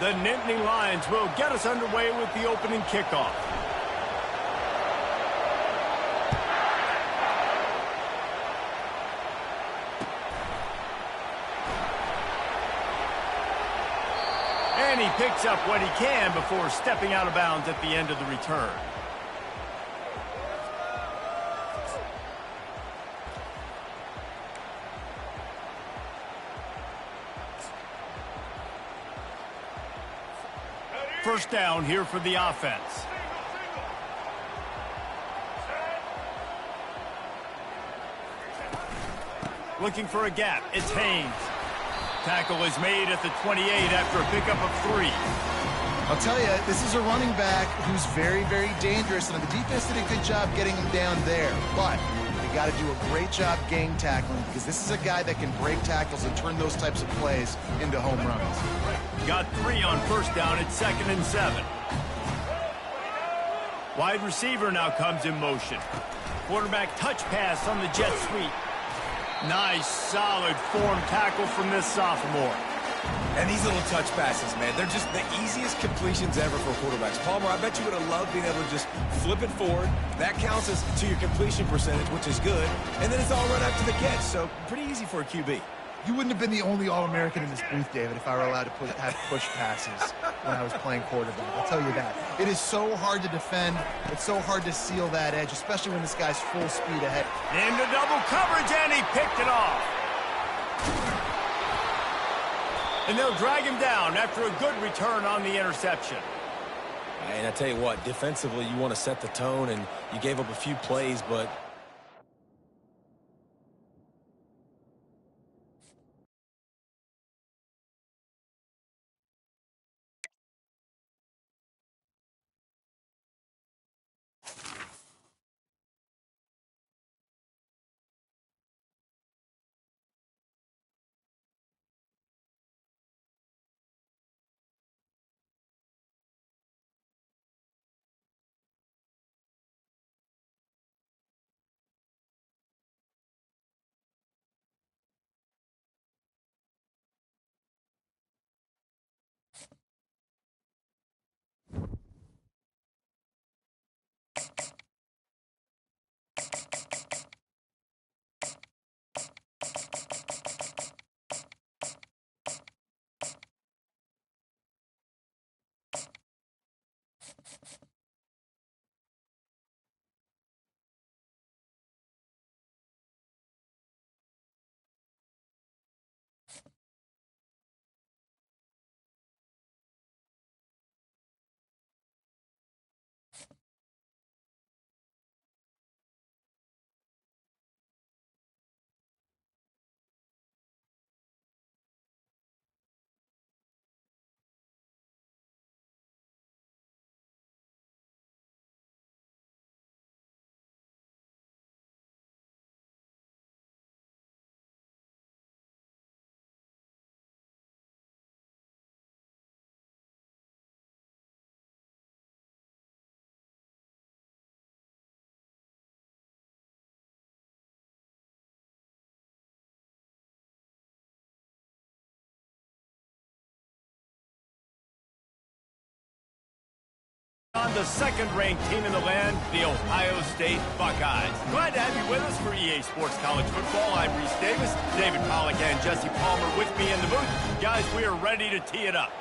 The Nittany Lions will get us underway with the opening kickoff. And he picks up what he can before stepping out of bounds at the end of the return. First down here for the offense. Looking for a gap. It's Haynes. Tackle is made at the 28 after a pickup of 3. I'll tell you, this is a running back who's very, very dangerous, and the defense did a good job getting him down there. But they got to do a great job game tackling, because this is a guy that can break tackles and turn those types of plays into home runs. Got 3 on first down at 2nd and 7. Wide receiver now comes in motion. Quarterback touch pass on the jet sweep. Nice, solid form tackle from this sophomore. And these little touch passes, man, they're just the easiest completions ever for quarterbacks. Palmer, I bet you would have loved being able to just flip it forward. That counts as to your completion percentage, which is good. And then it's all right after the catch, so pretty easy for a QB. You wouldn't have been the only All-American in this booth, David, if I were allowed to have push passes when I was playing quarterback. I'll tell you that. It is so hard to defend. It's so hard to seal that edge, especially when this guy's full speed ahead. Into double coverage, and he picked it off. And they'll drag him down after a good return on the interception. And I tell you what, defensively, you want to set the tone, and you gave up a few plays, but On the second-ranked team in the land, the Ohio State Buckeyes. Glad to have you with us for EA Sports College Football. I'm Reese Davis, David Pollack and Jesse Palmer with me in the booth. Guys, we are ready to tee it up.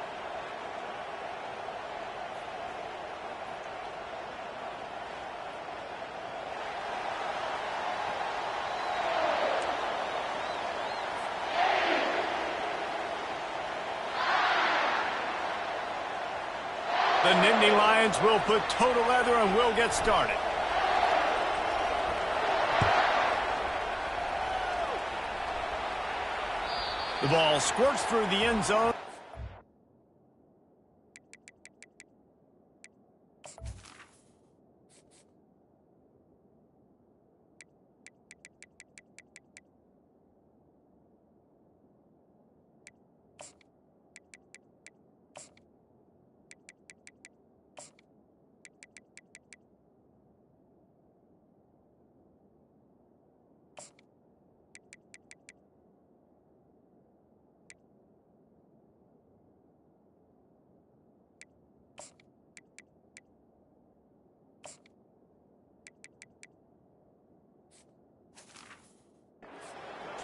The Nittany Lions will put total leather and we'll get started. The ball squirts through the end zone.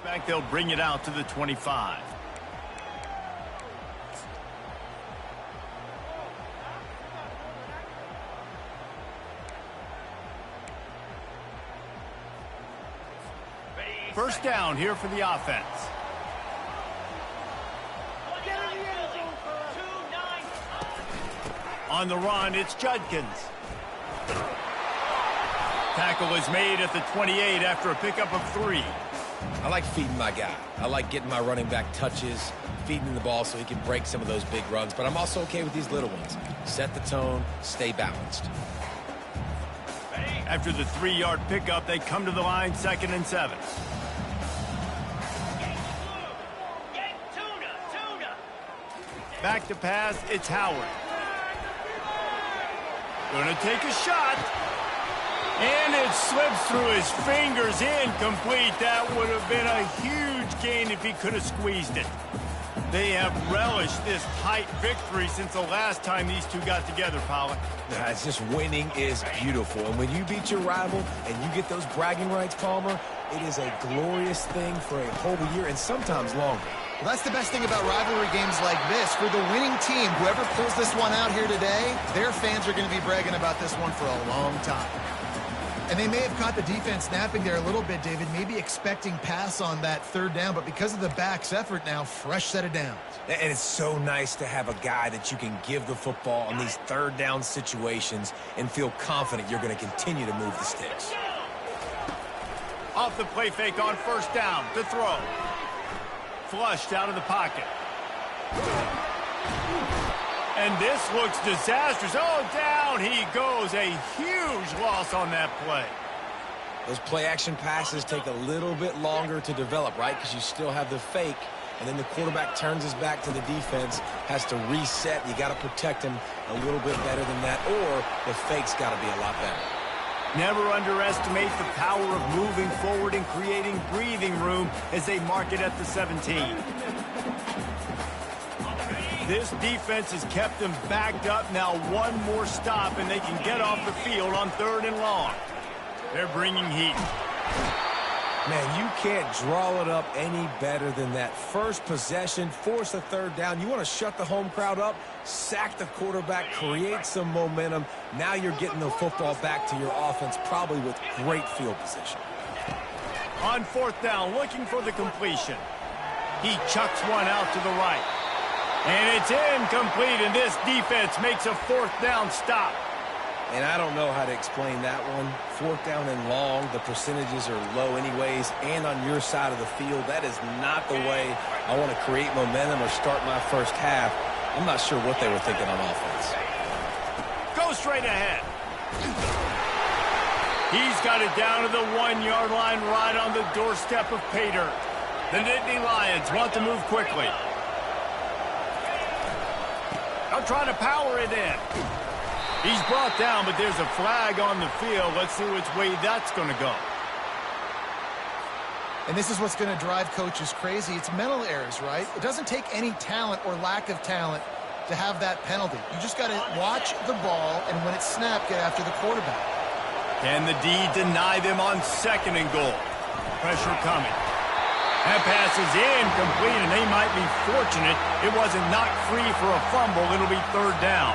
Back, they'll bring it out to the 25. First down here for the offense. On the run, it's Judkins. Tackle is made at the 28 after a pickup of 3. I like feeding my guy. I like getting my running back touches, feeding the ball so he can break some of those big runs. But I'm also okay with these little ones. Set the tone, stay balanced. After the 3-yard pickup, they come to the line, 2nd and 7. Back to pass, it's Howard. Gonna take a shot. And it slips through his fingers, incomplete. That would have been a huge gain if he could have squeezed it. They have relished this tight victory since the last time these two got together, Pollock. Nah, it's just winning is beautiful. And when you beat your rival and you get those bragging rights, Palmer, it is a glorious thing for a whole year and sometimes longer. Well, that's the best thing about rivalry games like this. For the winning team, whoever pulls this one out here today, their fans are going to be bragging about this one for a long time. And they may have caught the defense napping there a little bit, David, maybe expecting pass on that 3rd down, but because of the back's effort now, fresh set of downs. And it's so nice to have a guy that you can give the football on these 3rd down situations and feel confident you're going to continue to move the sticks. Off the play fake on 1st down to throw. Flushed out of the pocket. And this looks disastrous. Oh, down he goes. A huge loss on that play. Those play-action passes take a little bit longer to develop, right? Because you still have the fake, and then the quarterback turns his back to the defense, has to reset. You got to protect him a little bit better than that, or the fake's got to be a lot better. Never underestimate the power of moving forward and creating breathing room as they mark it at the 17. This defense has kept them backed up. Now one more stop, and they can get off the field on 3rd and long. They're bringing heat. Man, you can't draw it up any better than that. First possession, force a 3rd down. You want to shut the home crowd up, sack the quarterback, create some momentum. Now you're getting the football back to your offense, probably with great field position. On 4th down, looking for the completion. He chucks one out to the right. And it's incomplete, and this defense makes a 4th down stop. And I don't know how to explain that one. 4th down and long, the percentages are low anyways, and on your side of the field, that is not the way I want to create momentum or start my first half. I'm not sure what they were thinking on offense. Go straight ahead. He's got it down to the 1-yard line right on the doorstep of pay dirt. The Nittany Lions want to move quickly. I'm trying to power it in. He's brought down, but there's a flag on the field. Let's see which way that's going to go. And this is what's going to drive coaches crazy. It's mental errors, right? It doesn't take any talent or lack of talent to have that penalty. You just got to watch the ball, and when it's snapped, get after the quarterback. Can the D deny them on 2nd and goal? Pressure coming. That pass is incomplete, and they might be fortunate it wasn't knocked free for a fumble. It'll be 3rd down.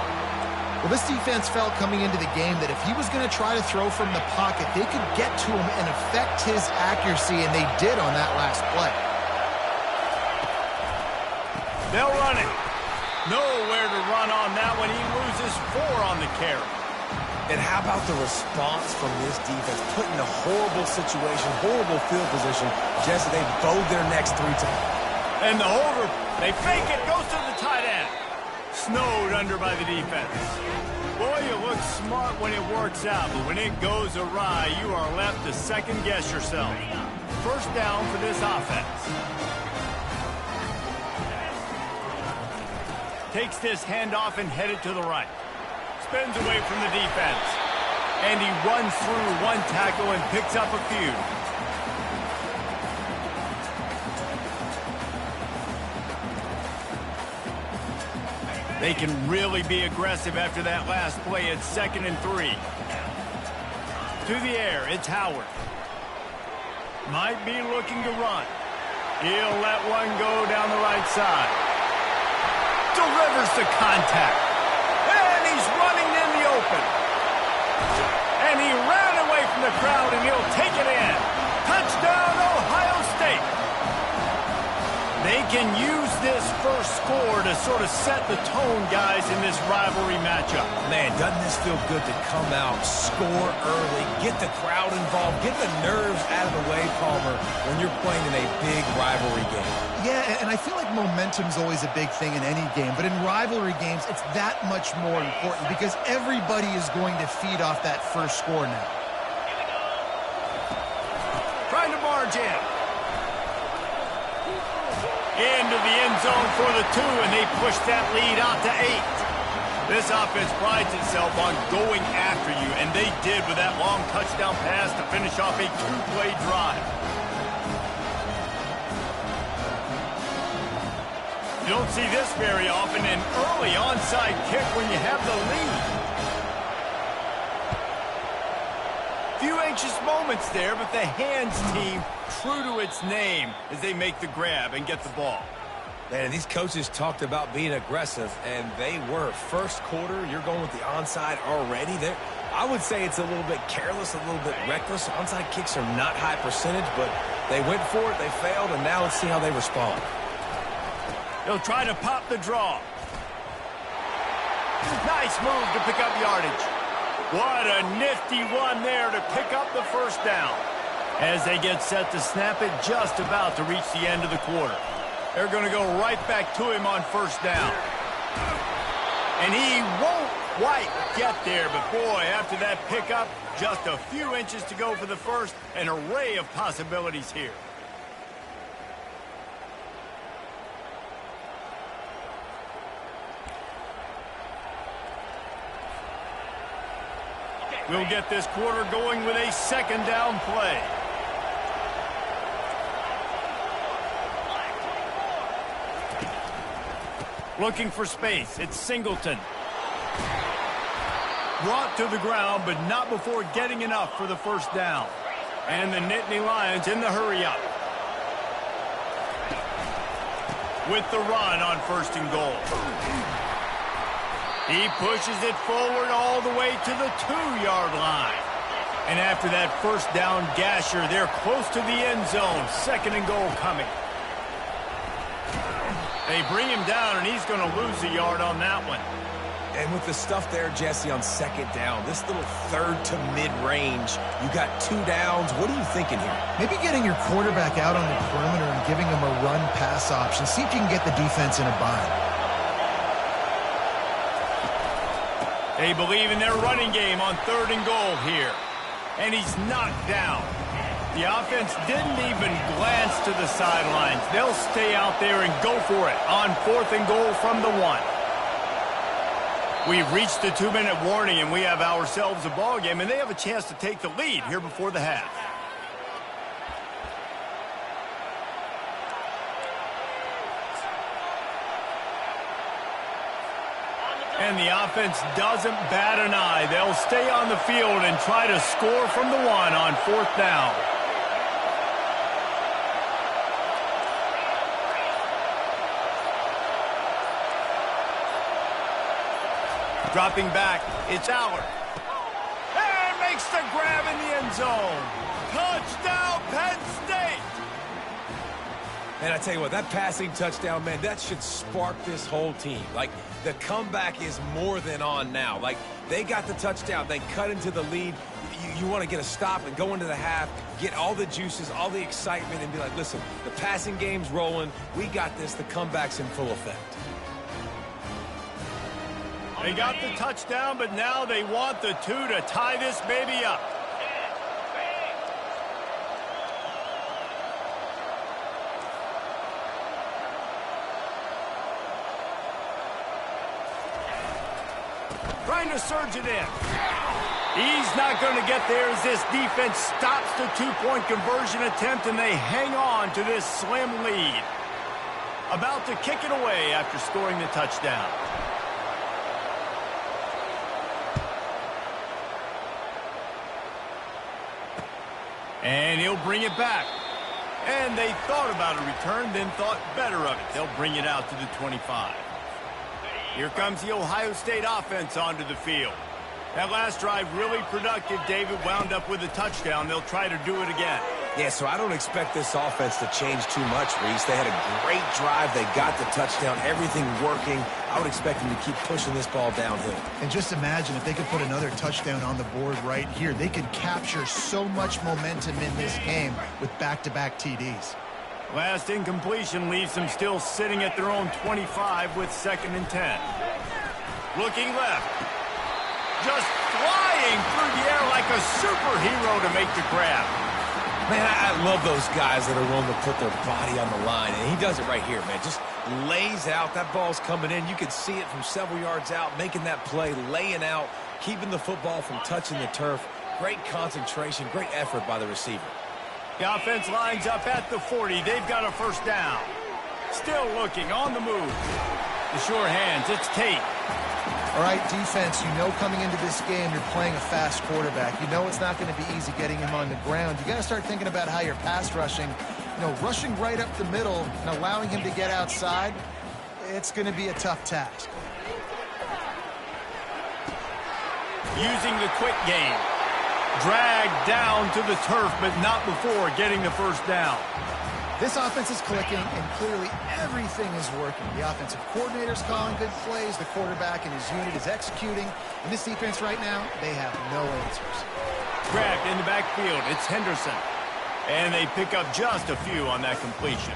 Well, this defense felt coming into the game that if he was going to try to throw from the pocket, they could get to him and affect his accuracy, and they did on that last play. They'll run it. Nowhere to run on that one. He loses 4 on the carry. And how about the response from this defense? Put in a horrible situation, horrible field position. Jesse, they bowed their necks 3 times. And the holder, they fake it, goes to the tight end. Snowed under by the defense. Boy, you look smart when it works out, but when it goes awry, you are left to second-guess yourself. 1st down for this offense. Takes this handoff and headed to the right. Spins away from the defense. And he runs through one tackle and picks up a few. They can really be aggressive after that last play. It's 2nd and 3. To the air, it's Howard. Might be looking to run. He'll let one go down the right side. Delivers the contact. And he's running in the open. And he ran away from the crowd, and he'll take it in. Touchdown, Ohio State. They can use this first score to sort of set the tone, guys, in this rivalry matchup. Man, doesn't this feel good to come out, score early, get the crowd involved, get the nerves out of the way, Palmer, when you're playing in a big rivalry game. Yeah, and I feel like momentum's always a big thing in any game, but in rivalry games, it's that much more important because everybody is going to feed off that first score now. Trying to barge in. Into the end zone for the 2, and they push that lead out to 8. This offense prides itself on going after you, and they did with that long touchdown pass to finish off a 2-play drive. You don't see this very often, an early onside kick when you have the lead. Few anxious moments there, but the hands team true to its name as they make the grab and get the ball. Man, these coaches talked about being aggressive, and they were. First quarter, you're going with the onside already. I would say it's a little bit careless, a little bit reckless. Onside kicks are not high percentage, but they went for it, they failed, and now let's see how they respond. They'll try to pop the draw. Nice move to pick up yardage. What a nifty run there to pick up the first down. As they get set to snap it, just about to reach the end of the quarter. They're going to go right back to him on first down. And he won't quite get there, but boy, after that pickup, just a few inches to go for the first, an array of possibilities here. We'll get this quarter going with a second down play. Looking for space. It's Singleton. Brought to the ground, but not before getting enough for the first down. And the Nittany Lions in the hurry-up. With the run on first and goal. He pushes it forward all the way to the 2-yard line. And after that first down gasher, they're close to the end zone. Second and goal coming. They bring him down, and he's going to lose a yard on that one. And with the stuff there, Jesse, on second down, this little third to mid-range, you got 2 downs. What are you thinking here? Maybe getting your quarterback out on the perimeter and giving him a run-pass option. See if you can get the defense in a bind. They believe in their running game on third and goal here. And he's knocked down. The offense didn't even glance to the sidelines. They'll stay out there and go for it on fourth and goal from the 1. We've reached the 2-minute warning, and we have ourselves a ball game, and they have a chance to take the lead here before the half. And the offense doesn't bat an eye. They'll stay on the field and try to score from the 1 on fourth down. Dropping back, it's Allard. And makes the grab in the end zone. Touchdown, Penn State! And I tell you what, that passing touchdown, man, that should spark this whole team. Like, the comeback is more than on now. Like, they got the touchdown. They cut into the lead. You want to get a stop and go into the half, get all the juices, all the excitement, and be like, listen, the passing game's rolling. We got this. The comeback's in full effect. They got the touchdown, but now they want the 2 to tie this baby up. Trying to surge it in. He's not going to get there as this defense stops the 2-point conversion attempt, and they hang on to this slim lead. About to kick it away after scoring the touchdown. And he'll bring it back. And they thought about a return, then thought better of it. They'll bring it out to the 25. Here comes the Ohio State offense onto the field. That last drive really productive. David wound up with a touchdown. They'll try to do it again. Yeah, so I don't expect this offense to change too much, Reese. They had a great drive. They got the touchdown. Everything working. I would expect them to keep pushing this ball downhill. And just imagine if they could put another touchdown on the board right here. They could capture so much momentum in this game with back-to-back TDs. Last incompletion leaves them still sitting at their own 25 with 2nd and 10. Looking left. Just flying through the air like a superhero to make the grab. Man, I love those guys that are willing to put their body on the line, and he does it right here, man. Just lays out. That ball's coming in. You can see it from several yards out, making that play, laying out, keeping the football from touching the turf. Great concentration, great effort by the receiver. The offense lines up at the 40. They've got a 1st down. Still looking, on the move. The sure hands, it's Tate. All right, defense, you know coming into this game you're playing a fast quarterback. You know it's not going to be easy getting him on the ground. You got to start thinking about how you're pass rushing. You know, rushing right up the middle and allowing him to get outside, it's going to be a tough task. Using the quick game. Dragged down to the turf, but not before getting the 1st down. This offense is clicking, and clearly everything is working. The offensive coordinator's calling good plays. The quarterback and his unit is executing. And this defense right now, they have no answers. Grabbed in the backfield. It's Henderson. And they pick up just a few on that completion.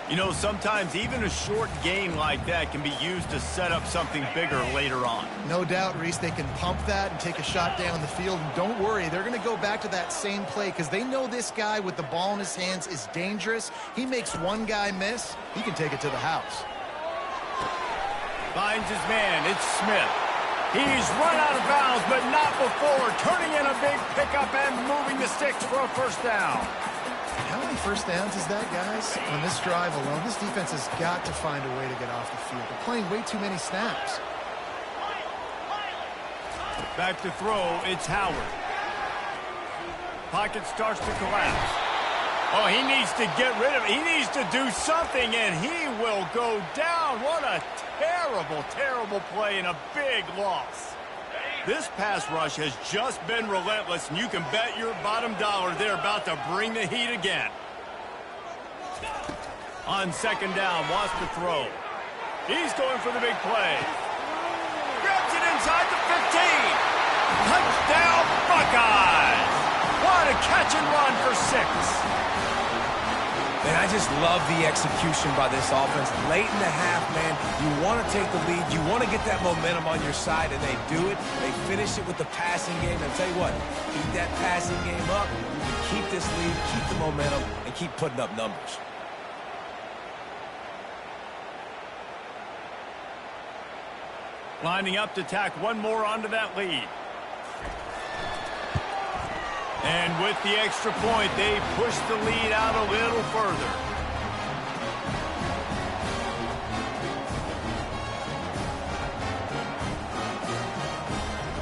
You know, sometimes even a short gain like that can be used to set up something bigger later on. No doubt, Reese, they can pump that and take a shot down the field. And don't worry, they're going to go back to that same play because they know this guy with the ball in his hands is dangerous. He makes one guy miss, he can take it to the house. Finds his man. It's Smith. He's run out of bounds, but not before. Turning in a big pickup and moving the sticks for a 1st down. How many 1st downs is that, guys? On this drive alone, this defense has got to find a way to get off the field. They're playing way too many snaps. Back to throw, it's Howard. Pocket starts to collapse. Oh, he needs to get rid of it. He needs to do something, and he will go down. What a terrible, terrible play and a big loss. This pass rush has just been relentless, and you can bet your bottom dollar they're about to bring the heat again. On 2nd down, wants to throw. He's going for the big play. Grabs it inside the 15. Touchdown, Buckeyes! What a catch and run for 6. And I just love the execution by this offense. Late in the half, man, you want to take the lead. You want to get that momentum on your side, and they do it. They finish it with the passing game. And I'll tell you what, keep that passing game up. You can keep this lead, keep the momentum, and keep putting up numbers. Lining up to tack one more onto that lead. And with the extra point, they push the lead out a little further.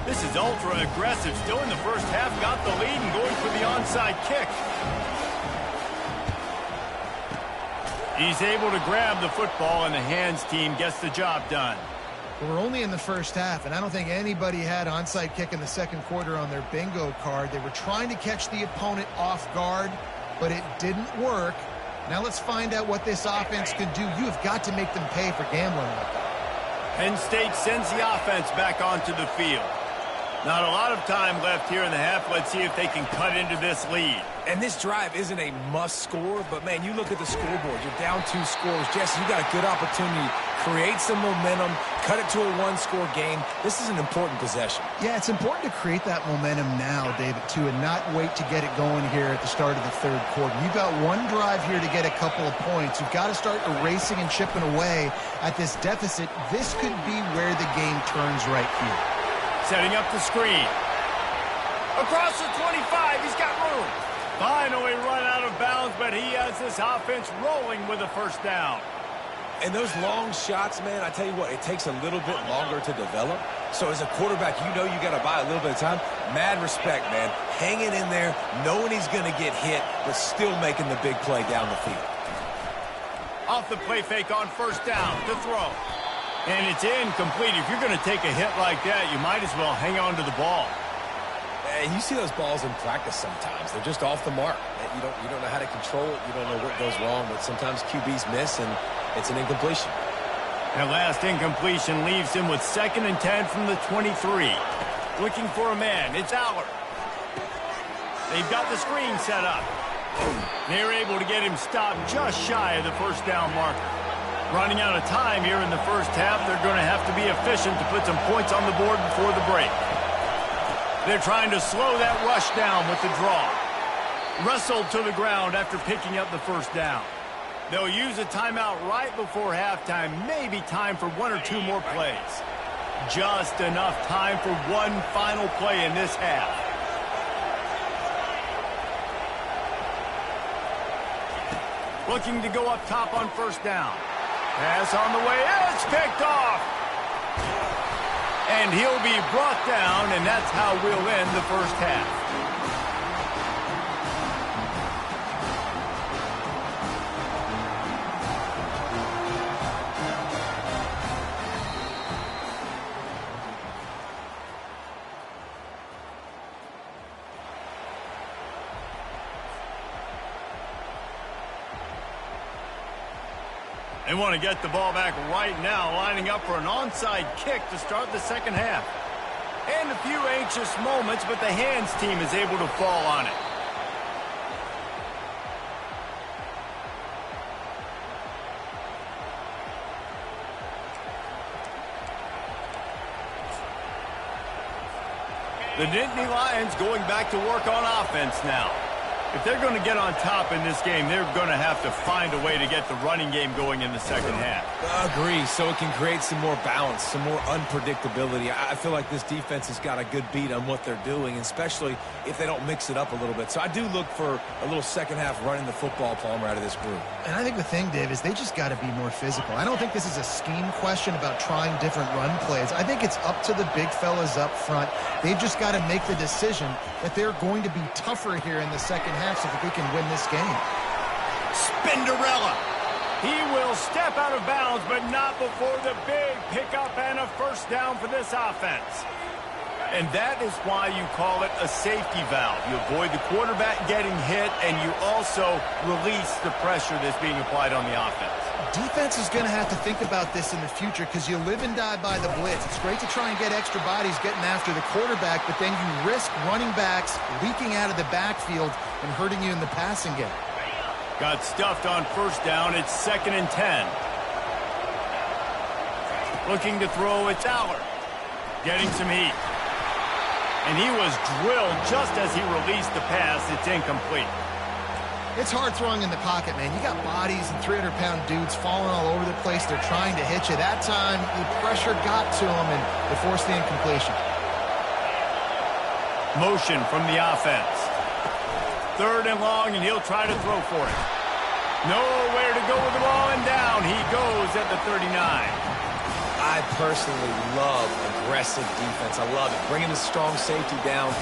This is ultra aggressive. Still in the 1st half, got the lead and going for the onside kick. He's able to grab the football, and the hands team gets the job done. We're only in the 1st half, and I don't think anybody had onside kick in the 2nd quarter on their bingo card. They were trying to catch the opponent off guard, but it didn't work. Now let's find out what this offense can do. You have got to make them pay for gambling like that. Penn State sends the offense back onto the field. Not a lot of time left here in the half. Let's see if they can cut into this lead. And this drive isn't a must score, but, man, you look at the scoreboard. You're down 2 scores. Jesse, you got a good opportunity. Create some momentum. Cut it to a 1-score game. This is an important possession. Yeah, it's important to create that momentum now, David, too, and not wait to get it going here at the start of the 3rd quarter. You've got one drive here to get a couple of points. You've got to start erasing and chipping away at this deficit. This could be where the game turns right here. Setting up the screen. Across the 25, he's got room. Finally run out of bounds, but he has this offense rolling with a 1st down. And those long shots, man, I tell you what, it takes a little bit longer to develop. So as a quarterback, you know you got to buy a little bit of time. Mad respect, man. Hanging in there, knowing he's going to get hit, but still making the big play down the field. Off the play fake on first down to throw. And it's incomplete. If you're going to take a hit like that, you might as well hang on to the ball. And you see those balls in practice sometimes. They're just off the mark. You don't know how to control it. You don't know what goes wrong, but sometimes QBs miss, and it's an incompletion. That last incompletion leaves him with 2nd and 10 from the 23. Looking for a man. It's Aller. They've got the screen set up. They're able to get him stopped just shy of the first down marker. Running out of time here in the first half, they're going to have to be efficient to put some points on the board before the break. They're trying to slow that rush down with the draw. Wrestled to the ground after picking up the first down. They'll use a timeout right before halftime, maybe time for 1 or 2 more plays. Just enough time for one final play in this half. Looking to go up top on first down. Pass on the way, it's picked off! And he'll be brought down, and that's how we'll end the first half. They want to get the ball back right now, lining up for an onside kick to start the second half. And a few anxious moments, but the hands team is able to fall on it. The Nittany Lions going back to work on offense now. If they're going to get on top in this game, they're going to have to find a way to get the running game going in the second half. Agree, so it can create some more balance, some more unpredictability. I feel like this defense has got a good beat on what they're doing, especially if they don't mix it up a little bit. So I do look for a little second half running the football, Palmer, out of this group. And I think the thing, Dave, is they just got to be more physical. I don't think this is a scheme question about trying different run plays. I think it's up to the big fellas up front. They've just got to make the decision that they're going to be tougher here in the second half so that they can win this game. Spinderella. He will step out of bounds, but not before the big pickup and a first down for this offense. And that is why you call it a safety valve. You avoid the quarterback getting hit, and you also release the pressure that's being applied on the offense. Defense is going to have to think about this in the future because you live and die by the blitz. It's great to try and get extra bodies getting after the quarterback, but then you risk running backs leaking out of the backfield and hurting you in the passing game. Got stuffed on first down. It's 2nd and 10. Looking to throw, it's Aller. Getting some heat. And he was drilled just as he released the pass. It's incomplete. It's hard throwing in the pocket, man. You got bodies and 300-pound dudes falling all over the place. They're trying to hit you. That time, the pressure got to him, and they forced the incompletion. Motion from the offense. 3rd and long, and he'll try to throw for it. Nowhere to go with the ball, and down he goes at the 39. I personally love aggressive defense. I love it. Bringing the strong safety down.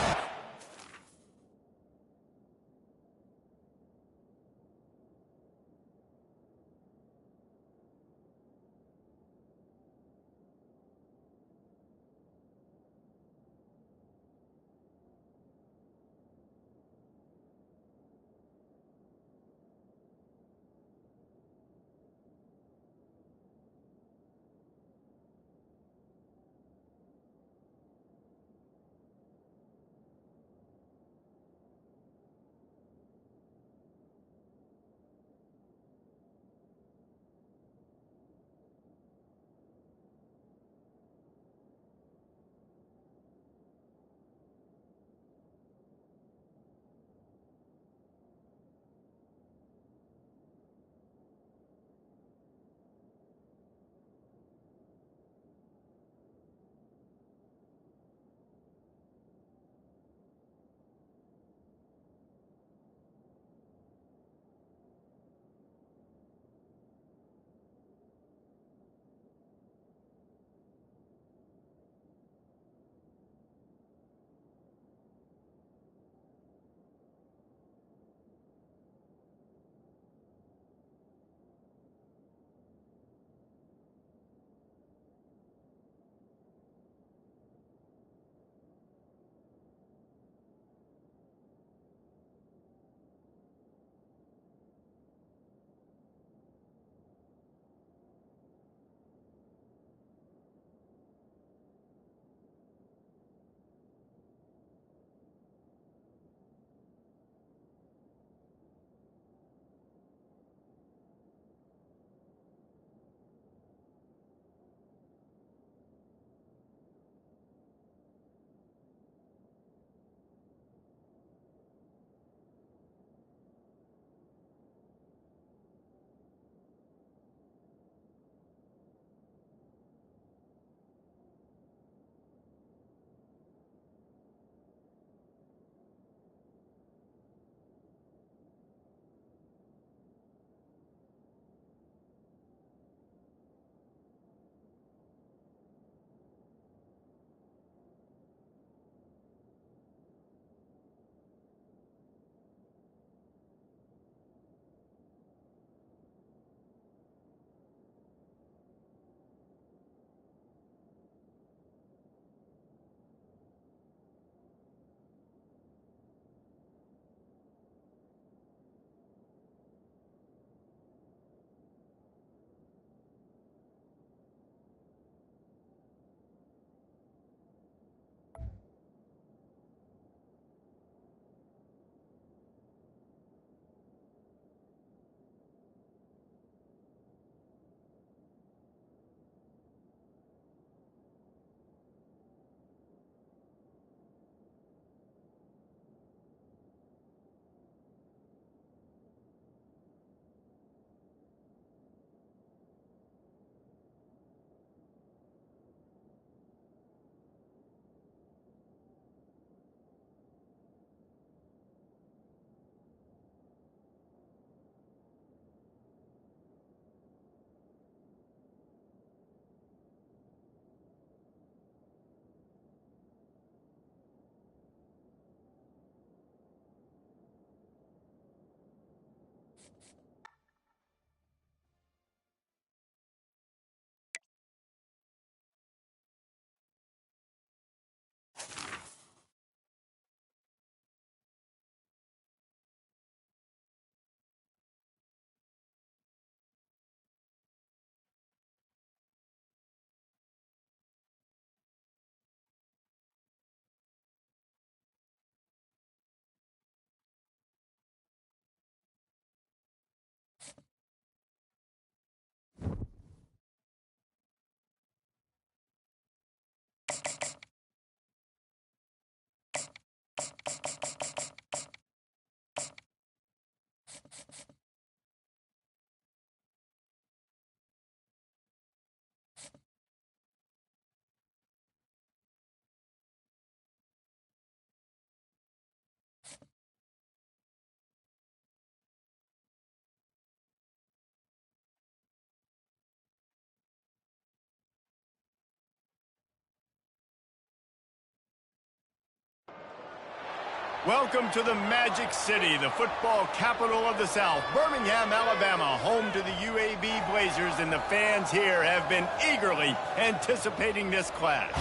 Welcome to the Magic City, the football capital of the South, Birmingham, Alabama, home to the UAB Blazers, and the fans here have been eagerly anticipating this clash.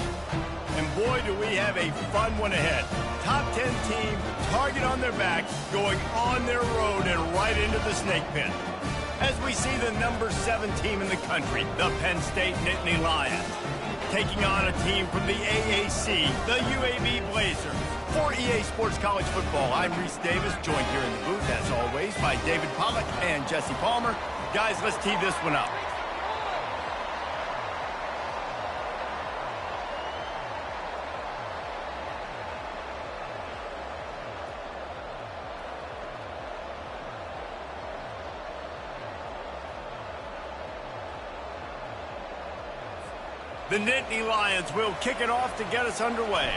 And boy, do we have a fun one ahead. Top 10 team, target on their back, going on their road and right into the snake pit. As we see the number 7 team in the country, the Penn State Nittany Lions, taking on a team from the AAC, the UAB Blazers. For EA Sports College Football, I'm Reese Davis, joined here in the booth, as always, by David Pollack and Jesse Palmer. Guys, let's tee this one up. The Nittany Lions will kick it off to get us underway.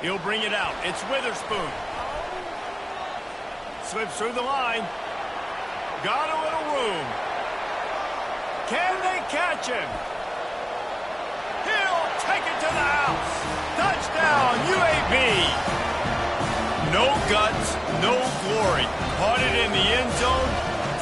He'll bring it out. It's Witherspoon. Slips through the line. Got a little room. Can they catch him? He'll take it to the house. Touchdown, UAB. No guts, no glory. Caught it in the end zone.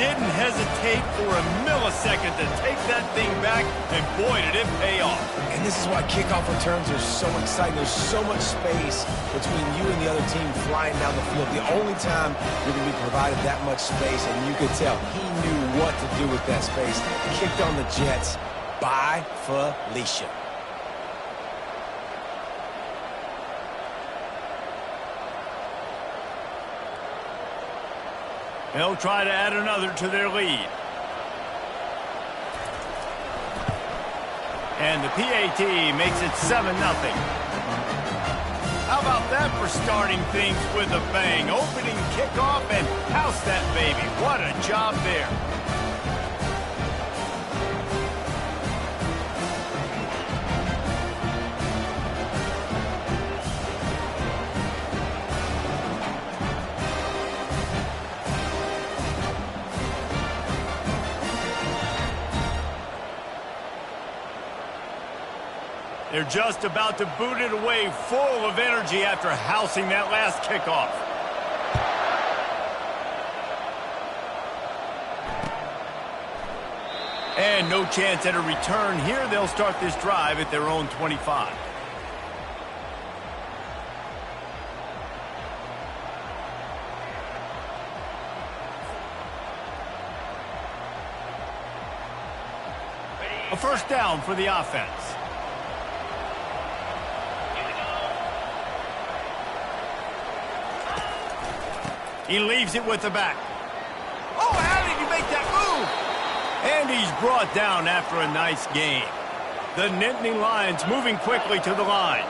Didn't hesitate for a millisecond to take that thing back, and boy, did it pay off. And this is why kickoff returns are so exciting. There's so much space between you and the other team flying down the field. The only time you're going to be provided that much space, and you could tell he knew what to do with that space. Kicked on the Jets by Felicia. They'll try to add another to their lead. And the PAT makes it 7-0. How about that for starting things with a bang? Opening kickoff and house that baby. What a job there. They're just about to boot it away, full of energy after housing that last kickoff. And no chance at a return here. They'll start this drive at their own 25. A first down for the offense. He leaves it with the back. Oh, how did he make that move? And he's brought down after a nice gain. The Nittany Lions moving quickly to the line.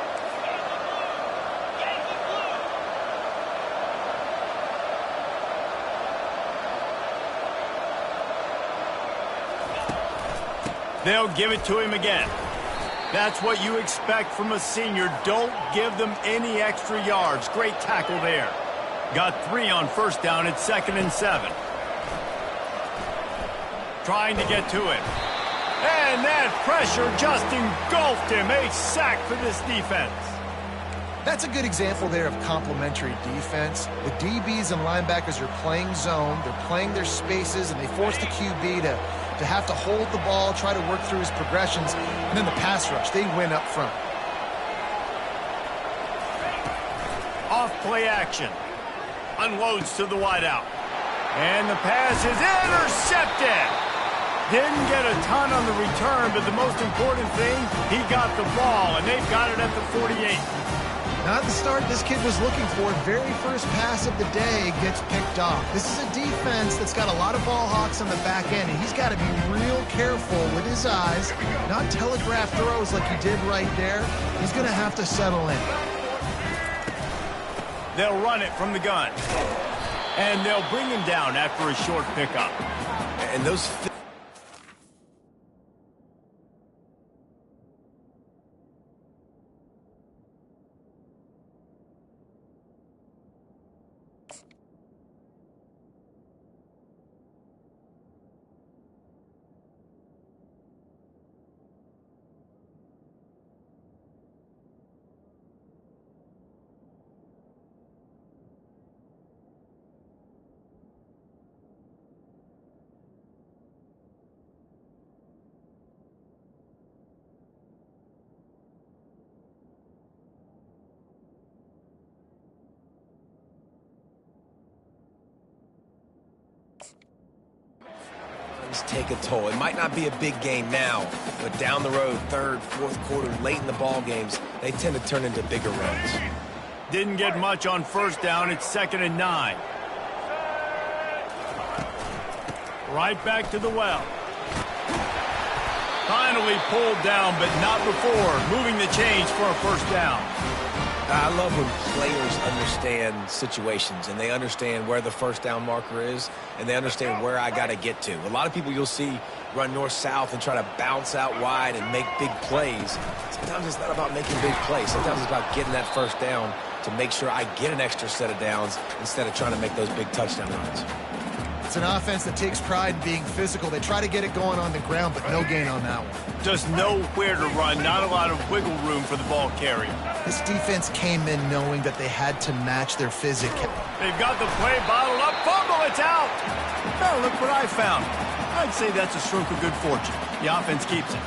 They'll give it to him again. That's what you expect from a senior. Don't give them any extra yards. Great tackle there. Got 3 on first down at 2nd and 7. Trying to get to it. And that pressure just engulfed him. A sack for this defense. That's a good example there of complementary defense. The DBs and linebackers are playing zone. They're playing their spaces, and they force the QB to have to hold the ball, try to work through his progressions, and then the pass rush. They win up front. Off play action. Unloads to the wideout. And the pass is intercepted. Didn't get a ton on the return, but the most important thing, he got the ball, and they've got it at the 48. Not the start this kid was looking for. Very first pass of the day gets picked off. This is a defense that's got a lot of ball hawks on the back end, and he's got to be real careful with his eyes, not telegraph throws like he did right there. He's going to have to settle in. They'll run it from the gun. And they'll bring him down after a short pickup. And those... things take a toll. It might not be a big game now, but down the road, third, fourth quarter, late in the ball games, they tend to turn into bigger runs. Didn't get much on first down. It's 2nd and 9. Right back to the well. Finally pulled down, but not before moving the chains for a first down. I love when players understand situations and they understand where the first down marker is and they understand where I got to get to. A lot of people you'll see run north-south and try to bounce out wide and make big plays. Sometimes it's not about making big plays. Sometimes it's about getting that first down to make sure I get an extra set of downs instead of trying to make those big touchdown runs. It's an offense that takes pride in being physical. They try to get it going on the ground, but no gain on that one. Just nowhere to run, not a lot of wiggle room for the ball carrier. This defense came in knowing that they had to match their physical. They've got the play bottled up. Fumble, it's out. Oh, look what I found. I'd say that's a stroke of good fortune. The offense keeps it.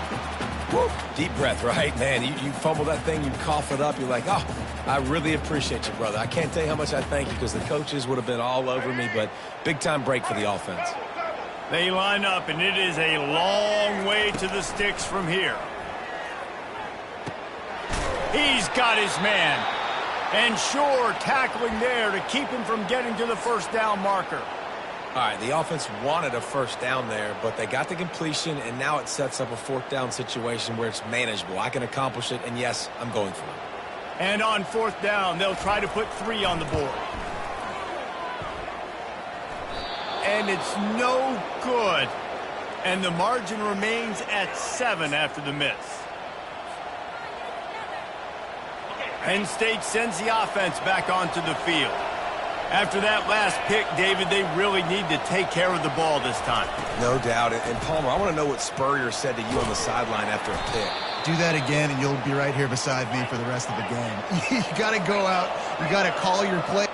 Woo. Deep breath, right? Man, you fumble that thing, you cough it up, you're like, oh, I really appreciate you, brother. I can't tell you how much I thank you because the coaches would have been all over me, but big-time break for the offense. They line up, and it is a long way to the sticks from here. He's got his man. And sure, tackling there to keep him from getting to the first down marker. All right, the offense wanted a first down there, but they got the completion, and now it sets up a fourth down situation where it's manageable. I can accomplish it, and yes, I'm going for it. And on fourth down, they'll try to put 3 on the board. And it's no good. And the margin remains at 7 after the miss. Penn State sends the offense back onto the field. After that last pick, David, they really need to take care of the ball this time. No doubt. And Palmer, I want to know what Spurrier said to you on the sideline after a pick. Do that again, and you'll be right here beside me for the rest of the game. You got to go out. You got to call your play.